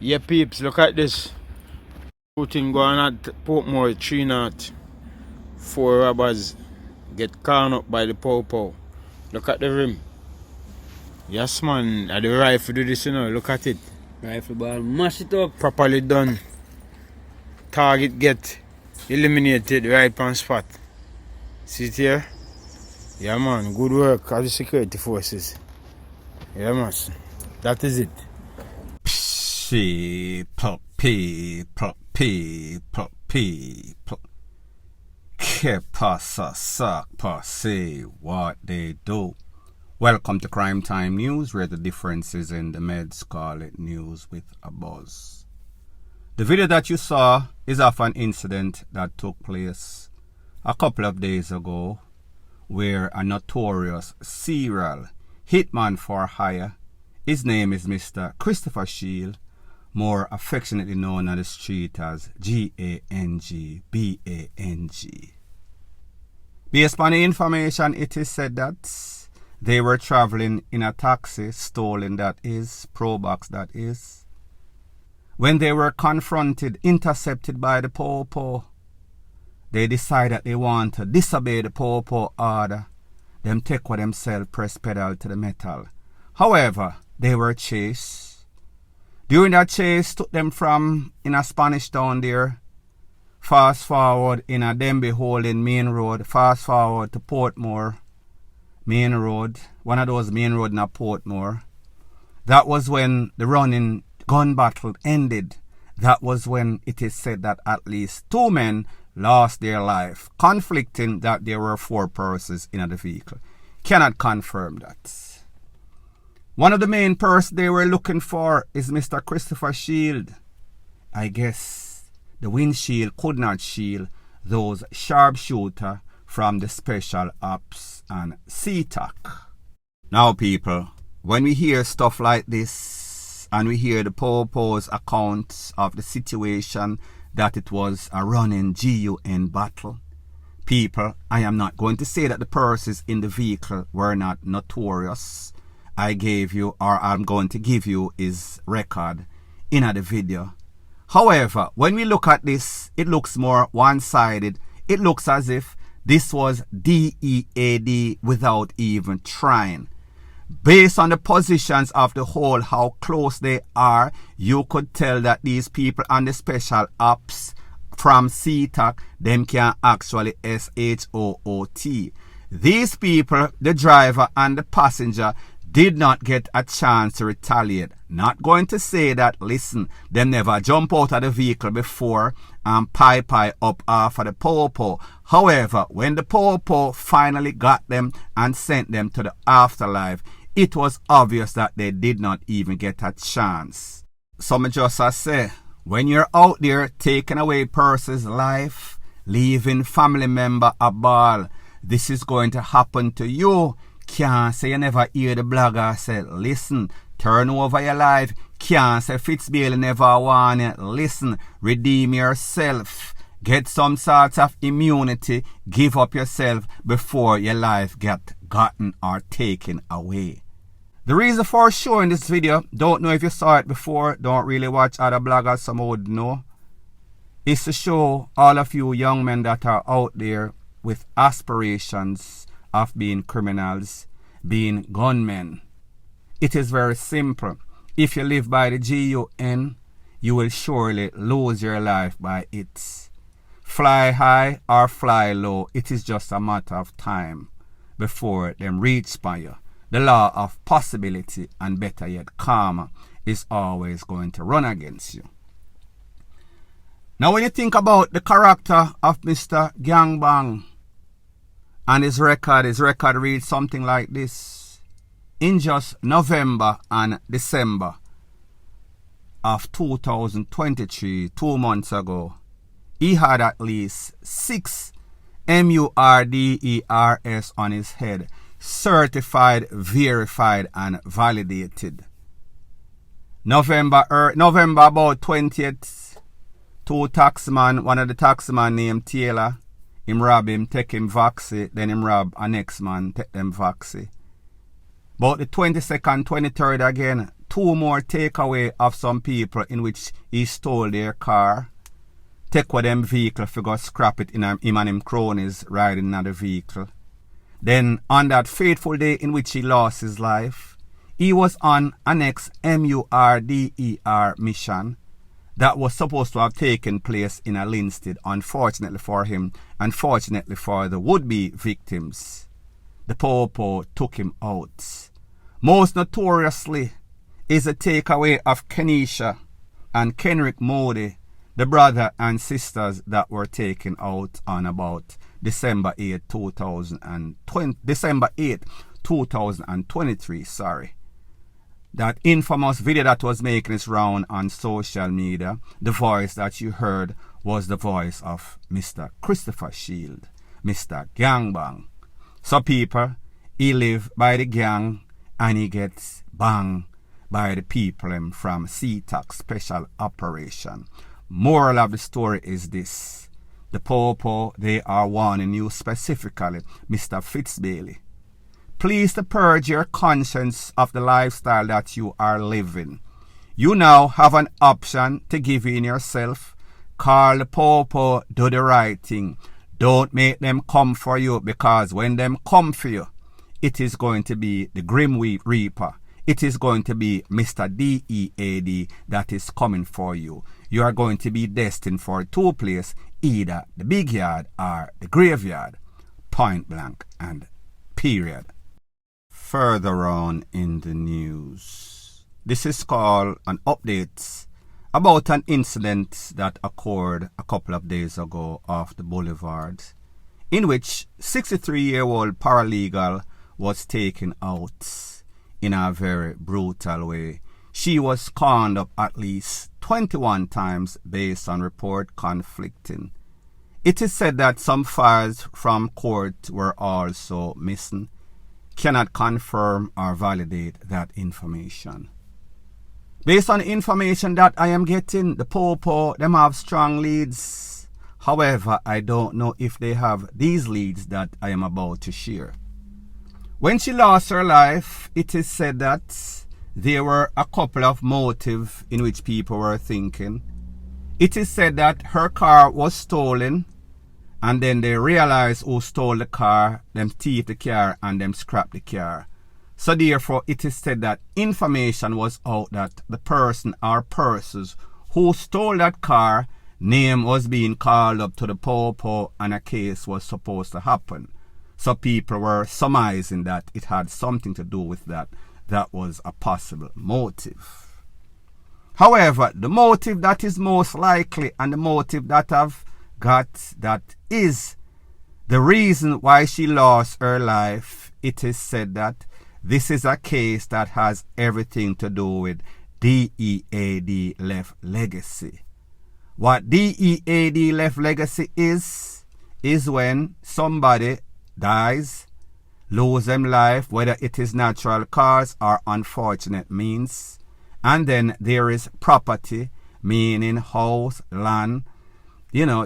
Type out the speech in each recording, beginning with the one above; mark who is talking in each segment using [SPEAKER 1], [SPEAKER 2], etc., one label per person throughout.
[SPEAKER 1] Yeah, peeps, look at this. Shooting going at Portmore 3-0. 4 robbers get caught up by the popo. Look at the rim. Yes, man. At the rifle do this, you know. Look at it.
[SPEAKER 2] Rifle ball, mash it up.
[SPEAKER 1] Properly done. Target get eliminated right on spot. See it here? Yeah, man. Good work of the security forces. Yeah, man. That is it.
[SPEAKER 3] People. Que pasa, suck, say what they do. Welcome to Crime Time News, where the differences in the meds call it news with a buzz. The video that you saw is of an incident that took place a couple of days ago, where a notorious serial hitman for hire, his name is Mr. Christopher Shield, more affectionately known on the street as G-A-N-G-B-A-N-G. Based on the information, it is said that they were traveling in a taxi, stolen that is, Probox that is, when they were confronted, intercepted by the popo. They decide that they want to disobey the popo order. Them take what themselves, press pedal to the metal. However, they were chased. During that chase, took them from in a Spanish town there, fast forward in a Denby holding main road, fast forward to Portmore main road, one of those main road in a Portmore. That was when the running gun battle ended. That was when it is said that at least 2 men lost their life, conflicting that there were 4 persons in the vehicle. Cannot confirm that. One of the main persons they were looking for is Mr. Christopher Shield. I guess the windshield could not shield those sharpshooter from the special ops and CTAC. Now people, when we hear stuff like this and we hear the popo's account of the situation that it was a running GUN battle, people, I am not going to say that the persons in the vehicle were not notorious. I gave you, or I'm going to give you, his record in the video. However, when we look at this, it looks more one-sided. It looks as if this was DEAD without even trying. Based on the positions of the hole, how close they are, you could tell that these people on the special ops from CTAC, them can actually SHOOT. These people, the driver and the passenger, did not get a chance to retaliate. Not going to say that, listen, they never jump out of the vehicle before and pie up after the popo. However, when the popo finally got them and sent them to the afterlife, it was obvious that they did not even get a chance. Some just say, when you're out there taking away person's life, leaving family member a ball, this is going to happen to you. Can't say you never hear the blogger say, listen, turn over your life. Can't say Fitzbailey never warn you. Listen, redeem yourself. Get some sort of immunity. Give up yourself before your life get gotten or taken away. The reason for showing this video, don't know if you saw it before, don't really watch other bloggers, some would know, is to show all of you young men that are out there with aspirations of being criminals, being gunmen. It is very simple. If you live by the GUN, you will surely lose your life by it. Fly high or fly low, it is just a matter of time before them reach by you. The law of possibility, and better yet, karma, is always going to run against you. Now when you think about the character of Mr. Gangbang, and his record reads something like this. In just November and December of 2023, 2 months ago, he had at least 6 MVRDAs on his head, certified, verified, and validated. November about 20th, 2 taxman, one of the taxman named Taylor, him rob him, take him vaxi, then him rob a next man, take them vaxi. But the 22nd, 23rd again, 2 more takeaway of some people in which he stole their car. Take with them vehicle, figure scrap it in him and him cronies riding in the vehicle. Then on that fateful day in which he lost his life, he was on a next MVRDA mission that was supposed to have taken place in a Linstead. Unfortunately for him, unfortunately for the would-be victims, the Popo took him out. Most notoriously is a takeaway of Kenisha and Kenrick Modi, the brother and sisters that were taken out on about December 8, 2023, sorry. That infamous video that was making its round on social media, the voice that you heard was the voice of Mr. Christopher Shield, Mr. Gangbang. So people, he live by the gang and he gets bang by the people from CTAC Special Operation. Moral of the story is this. The Popo, they are warning you specifically, Mr. Fitzbailey. Please to purge your conscience of the lifestyle that you are living. You now have an option to give in yourself. Call the Popo, do the right thing. Don't make them come for you, because when them come for you, it is going to be the Grim Reaper. It is going to be Mr. DEAD that is coming for you. You are going to be destined for 2 places, either the big yard or the graveyard. Point blank and period. Further on in the news, this is called an update about an incident that occurred a couple of days ago off the boulevard, in which 63-year-old Paralegal was taken out in a very brutal way. She was conned up at least 21 times based on report conflicting. It is said that some files from court were also missing. Cannot confirm or validate that information. Based on the information that I am getting, the Popo, them have strong leads. However, I don't know if they have these leads that I am about to share. When she lost her life, it is said that there were a couple of motives in which people were thinking. It is said that her car was stolen, and then they realized who stole the car, them thieved the car, and them scrapped the car. So therefore, it is said that information was out that the person or persons who stole that car, name was being called up to the Popo and a case was supposed to happen. So people were surmising that it had something to do with that. That was a possible motive. However, the motive that is most likely and the motive that I've got that is the reason why she lost her life, it is said that this is a case that has everything to do with DEAD left legacy. What DEAD left legacy is when somebody dies, lose them life, whether it is natural cause or unfortunate means, and then there is property, meaning house, land,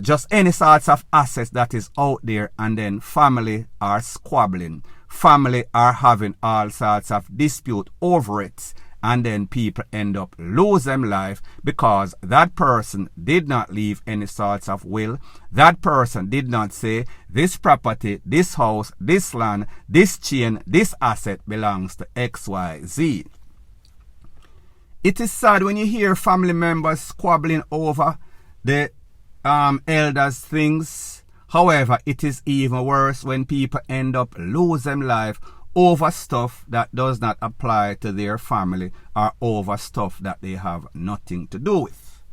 [SPEAKER 3] just any sorts of assets that is out there, and then family are squabbling. Family are having all sorts of dispute over it, and then people end up losing them life because that person did not leave any sorts of will. That person did not say this property, this house, this land, this chain, this asset belongs to XYZ. It is sad when you hear family members squabbling over the elders' things. However, it is even worse when people end up losing life over stuff that does not apply to their family or over stuff that they have nothing to do with.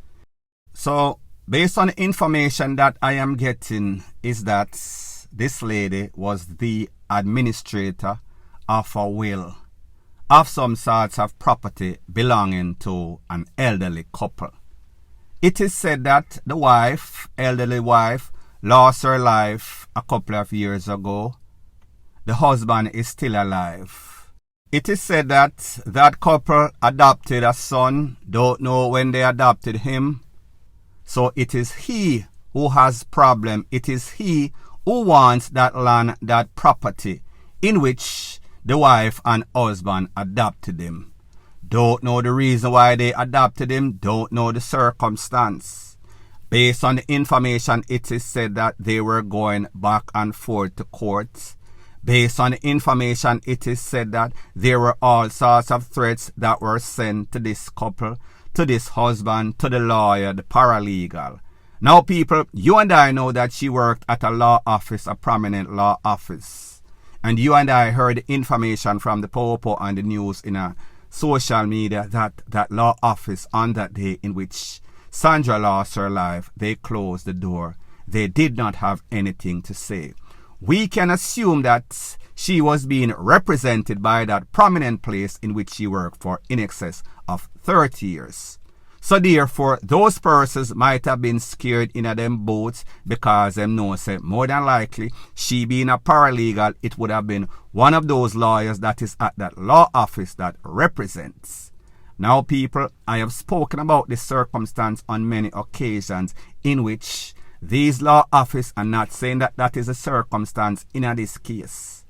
[SPEAKER 3] So, based on the information that I am getting, is that this lady was the administrator of a will of some sorts of property belonging to an elderly couple. It is said that the wife, elderly wife, lost her life a couple of years ago. The husband is still alive. It is said that that couple adopted a son, don't know when they adopted him. So it is he who has problem. It is he who wants that land, that property, in which the wife and husband adopted him. Don't know the reason why they adopted him. Don't know the circumstance. Based on the information, it is said that they were going back and forth to court. Based on the information, it is said that there were all sorts of threats that were sent to this couple, to this husband, to the lawyer, the paralegal. Now, people, you and I know that she worked at a law office, a prominent law office. And you and I heard the information from the Popo and the news in a social media that law office on that day in which Sandra lost her life, they closed the door. They did not have anything to say. We can assume that she was being represented by that prominent place in which she worked for in excess of 30 years. So therefore, those persons might have been scared in a them boats because them know say more than likely she being a paralegal, it would have been one of those lawyers that is at that law office that represents. Now people, I have spoken about this circumstance on many occasions in which these law office are not saying that that is a circumstance in this case.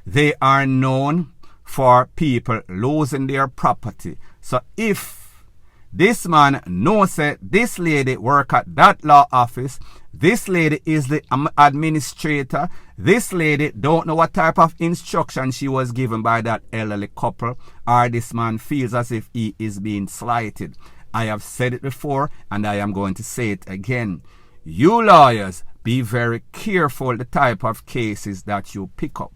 [SPEAKER 3] They are known for people losing their property. So if this man knows that this lady work at that law office, this lady is the administrator, this lady don't know what type of instruction she was given by that elderly couple, or this man feels as if he is being slighted. I have said it before and I am going to say it again. You lawyers, be very careful the type of cases that you pick up.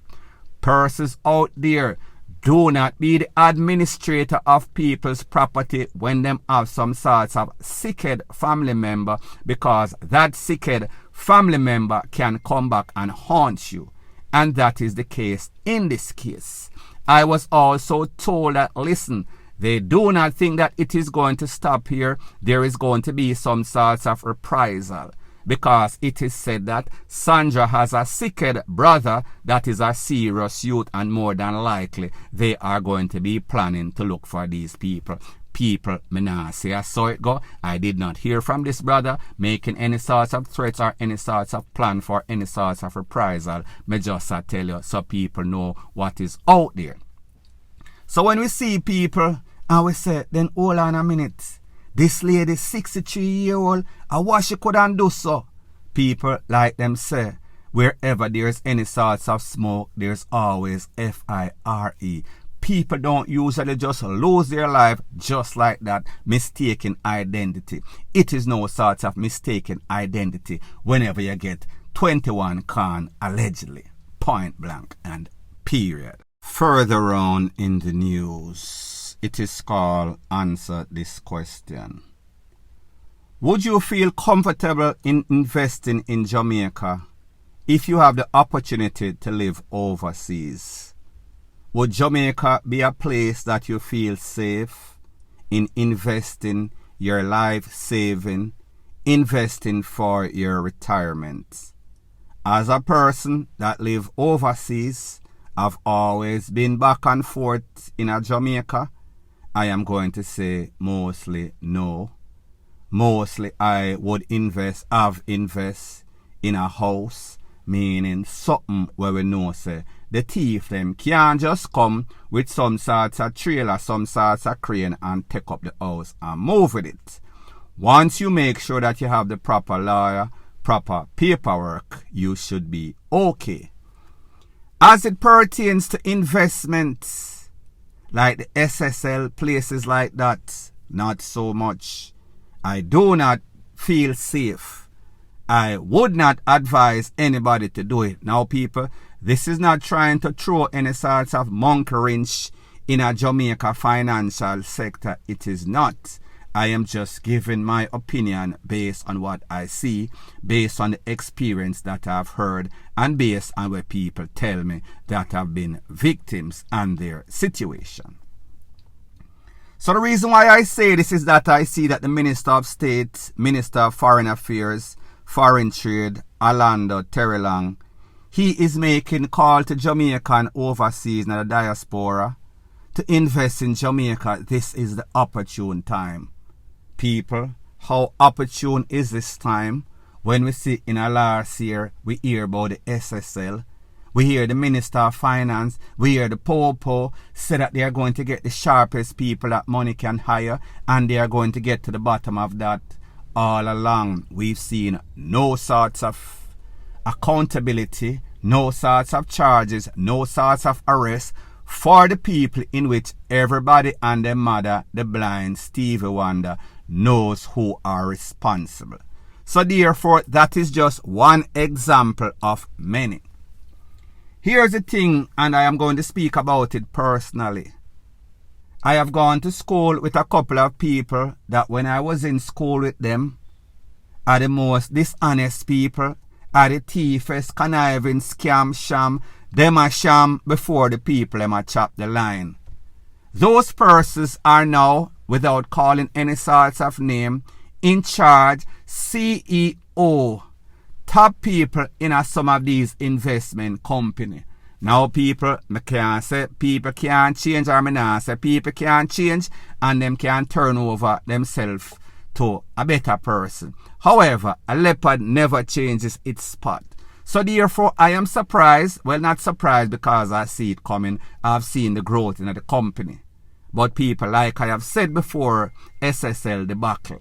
[SPEAKER 3] Persons out there, do not be the administrator of people's property when them have some sorts of sickhead family member, because that sickhead family member can come back and haunt you. And that is the case in this case. I was also told that, listen, they do not think that it is going to stop here. There is going to be some sorts of reprisal, because it is said that Sandra has a sickhead brother that is a serious youth, and more than likely they are going to be planning to look for these people. People, me nah say I saw it go. I did not hear from this brother making any sorts of threats or any sorts of plan for any sorts of reprisal. Me just tell you so people know what is out there. So when we see people and we say, then hold on a minute, this lady 63-year-old, what she couldn't do so? People like them say, wherever there's any sorts of smoke, there's always fire. People don't usually just lose their life just like that, mistaken identity. It is no sort of mistaken identity whenever you get 21 con allegedly, point blank and period. Further on in the news, it is called Answer This Question. Would you feel comfortable in investing in Jamaica if you have the opportunity to live overseas? Would Jamaica be a place that you feel safe in investing your life saving, investing for your retirement? As a person that live overseas, I've always been back and forth in a Jamaica. I am going to say mostly no. Mostly I would invest in a house, meaning something where we know say the thief them can't just come with some sorts of trailer, some sorts of crane and take up the house and move with it. Once you make sure that you have the proper lawyer, proper paperwork, you should be okay. As it pertains to investments, like the SSL, places like that, not so much. I do not feel safe. I would not advise anybody to do it. Now people, this is not trying to throw any sorts of monkey wrench in a Jamaica financial sector. It is not. I am just giving my opinion based on what I see, based on the experience that I've heard, and based on what people tell me that have been victims and their situation. So the reason why I say this is that I see that the Minister of State, Minister of Foreign Affairs, Foreign Trade, Orlando Terrelang, he is making call to Jamaican overseas and the diaspora to invest in Jamaica. This is the opportune time. People, how opportune is this time when we see in our last year we hear about the SSL, We hear the Minister of Finance, we hear the Popo say that they are going to get the sharpest people that money can hire, and they are going to get to the bottom of that. All along, we've seen no sorts of accountability, no sorts of charges, no sorts of arrests for the people in which everybody and their mother, the blind Stevie Wonder, knows who are responsible. So therefore, that is just one example of many. Here's the thing, and I am going to speak about it personally. I have gone to school with a couple of people that when I was in school with them are the most dishonest people, are the thiefest, conniving, scam, sham. Them a sham before the people them a chop the line. Those persons are now, without calling any sorts of name, in charge, CEO, top people in some of these investment company. Now people, I can't say people can't change, or I not say people can't change and them can turn over themselves to a better person. However, a leopard never changes its spot. So therefore, I am surprised, well not surprised because I see it coming, I've seen the growth in the company. But people, like I have said before, SSL debacle,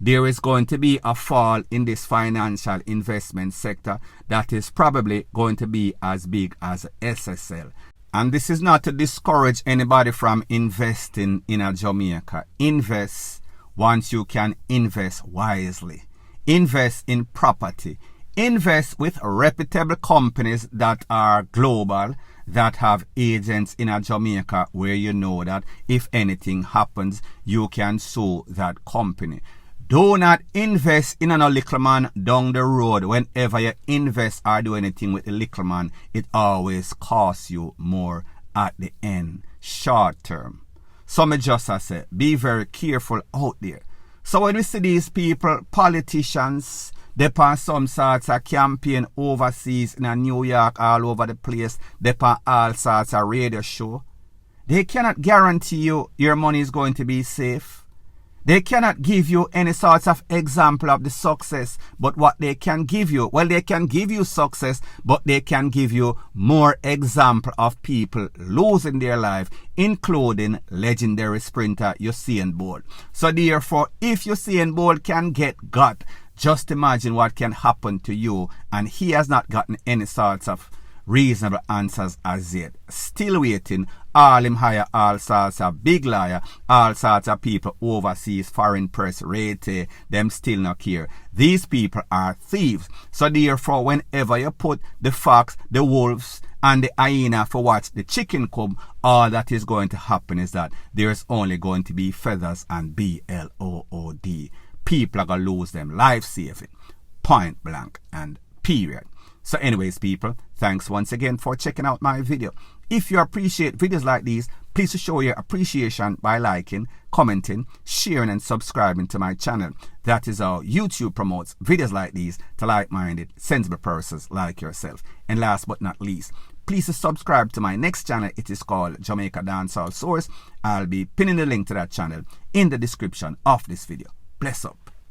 [SPEAKER 3] there is going to be a fall in this financial investment sector that is probably going to be as big as SSL. And this is not to discourage anybody from investing in a Jamaica. Invest once you can invest wisely. Invest in property. Invest with reputable companies that are global, that have agents in a Jamaica where you know that if anything happens, you can sue that company. Do not invest in a little man down the road. Whenever you invest or do anything with the little man, it always costs you more at the end, short term. So me just say, be very careful out there. So when we see these people, politicians, they on some sorts of campaign overseas in New York, all over the place, they on all sorts of radio show, they cannot guarantee you your money is going to be safe. They cannot give you any sorts of example of the success, but what they can give you, well, they can give you success, but they can give you more example of people losing their life, including legendary sprinter Usain Bolt. So therefore, if Usain Bolt can get got, just imagine what can happen to you, and he has not gotten any sorts of reasonable answers as yet. Still waiting. All him hire all sorts of big liar, all sorts of people overseas, foreign press, rate, them still not care. These people are thieves. So therefore, whenever you put the fox, the wolves, and the hyena for watch the chicken come, all that is going to happen is that there's only going to be feathers and BLOOD. People are going to lose them life saving. Point blank and period. So anyways, people, thanks once again for checking out my video. If you appreciate videos like these, please show your appreciation by liking, commenting, sharing and subscribing to my channel. That is how YouTube promotes videos like these to like-minded, sensible persons like yourself. And last but not least, please subscribe to my next channel. It is called Jamaica Dancehall Source. I'll be pinning the link to that channel in the description of this video. Bless up.